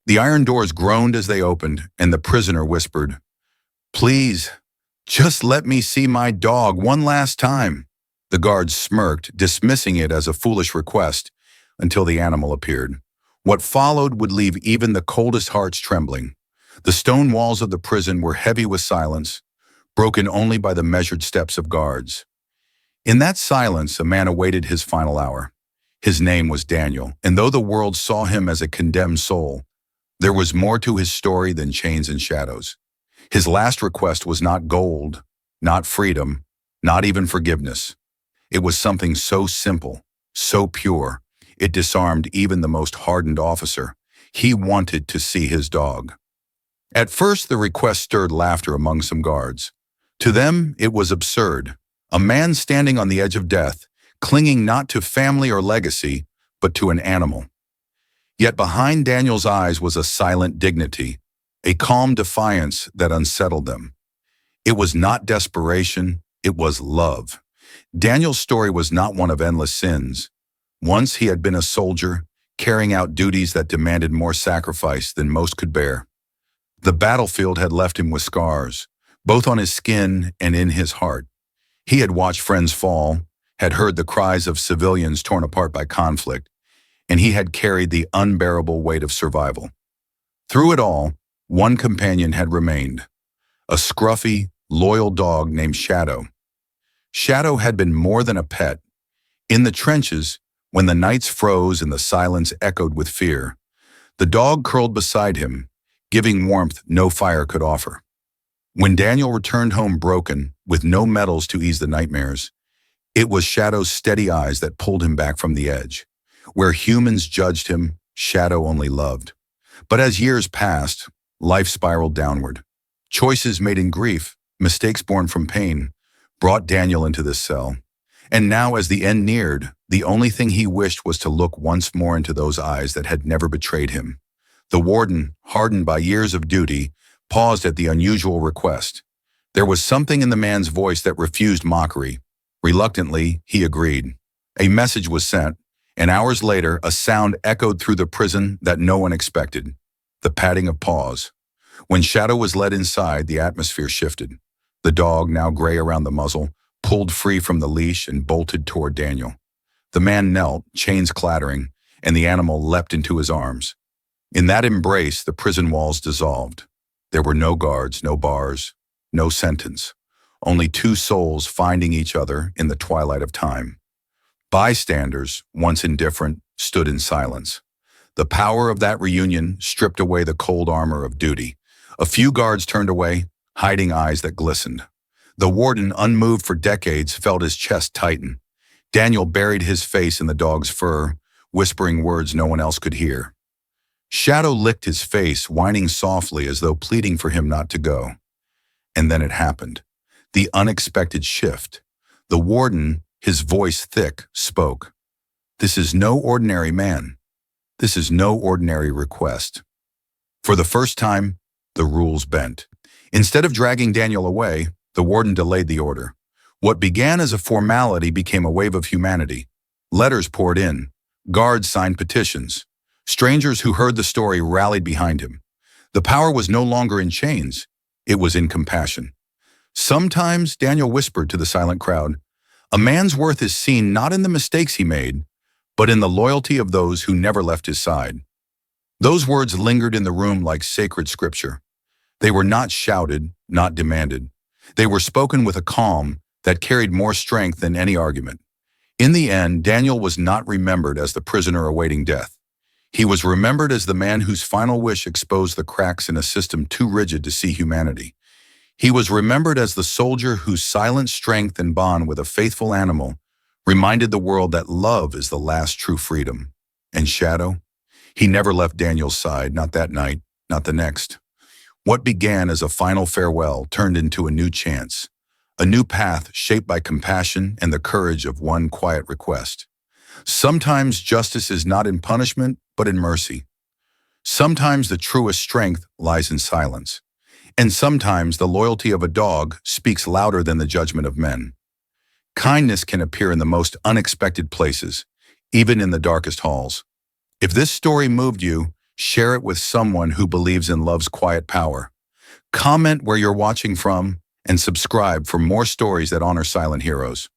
The iron doors groaned as they opened, and the prisoner whispered, "Please, just let me see my dog one last time." The guards smirked, dismissing it as a foolish request, until the animal appeared. What followed would leave even the coldest hearts trembling. The stone walls of the prison were heavy with silence, broken only by the measured steps of guards. In that silence, a man awaited his final hour. His name was Daniel, and though the world saw him as a condemned soul, there was more to his story than chains and shadows. His last request was not gold, not freedom, not even forgiveness. It was something so simple, so pure, it disarmed even the most hardened officer. He wanted to see his dog. At first, the request stirred laughter among some guards. To them, it was absurd. A man standing on the edge of death, clinging not to family or legacy, but to an animal. Yet behind Daniel's eyes was a silent dignity, a calm defiance that unsettled them. It was not desperation, it was love. Daniel's story was not one of endless sins. Once he had been a soldier, carrying out duties that demanded more sacrifice than most could bear. The battlefield had left him with scars, both on his skin and in his heart. He had watched friends fall, had heard the cries of civilians torn apart by conflict, and he had carried the unbearable weight of survival. Through it all, one companion had remained, a scruffy, loyal dog named Shadow. Shadow had been more than a pet. In the trenches, when the nights froze and the silence echoed with fear, the dog curled beside him, giving warmth no fire could offer. When Daniel returned home broken, with no medals to ease the nightmares, it was Shadow's steady eyes that pulled him back from the edge. Where humans judged him, Shadow only loved. But as years passed, life spiraled downward. Choices made in grief, mistakes born from pain, brought Daniel into this cell. And now as the end neared, the only thing he wished was to look once more into those eyes that had never betrayed him. The warden, hardened by years of duty, paused at the unusual request. There was something in the man's voice that refused mockery. Reluctantly, he agreed. A message was sent, and hours later, a sound echoed through the prison that no one expected. The padding of paws. When Shadow was led inside, the atmosphere shifted. The dog, now gray around the muzzle, pulled free from the leash and bolted toward Daniel. The man knelt, chains clattering, and the animal leapt into his arms. In that embrace, the prison walls dissolved. There were no guards, no bars, no sentence. Only two souls finding each other in the twilight of time. Bystanders, once indifferent, stood in silence. The power of that reunion stripped away the cold armor of duty. A few guards turned away, hiding eyes that glistened. The warden, unmoved for decades, felt his chest tighten. Daniel buried his face in the dog's fur, whispering words no one else could hear. Shadow licked his face, whining softly as though pleading for him not to go. And then it happened. The unexpected shift. The warden, his voice thick, spoke. "This is no ordinary man. This is no ordinary request." For the first time, the rules bent. Instead of dragging Daniel away, the warden delayed the order. What began as a formality became a wave of humanity. Letters poured in. Guards signed petitions. Strangers who heard the story rallied behind him. The power was no longer in chains. It was in compassion. Sometimes, Daniel whispered to the silent crowd, a man's worth is seen not in the mistakes he made, but in the loyalty of those who never left his side. Those words lingered in the room like sacred scripture. They were not shouted, not demanded. They were spoken with a calm that carried more strength than any argument. In the end, Daniel was not remembered as the prisoner awaiting death. He was remembered as the man whose final wish exposed the cracks in a system too rigid to see humanity. He was remembered as the soldier whose silent strength and bond with a faithful animal reminded the world that love is the last true freedom. And Shadow? He never left Daniel's side, not that night, not the next. What began as a final farewell turned into a new chance, a new path shaped by compassion and the courage of one quiet request. Sometimes justice is not in punishment, but in mercy. Sometimes the truest strength lies in silence. And sometimes the loyalty of a dog speaks louder than the judgment of men. Kindness can appear in the most unexpected places, even in the darkest halls. If this story moved you, Share it with someone who believes in love's quiet power. Comment where you're watching from and subscribe for more stories that honor silent heroes.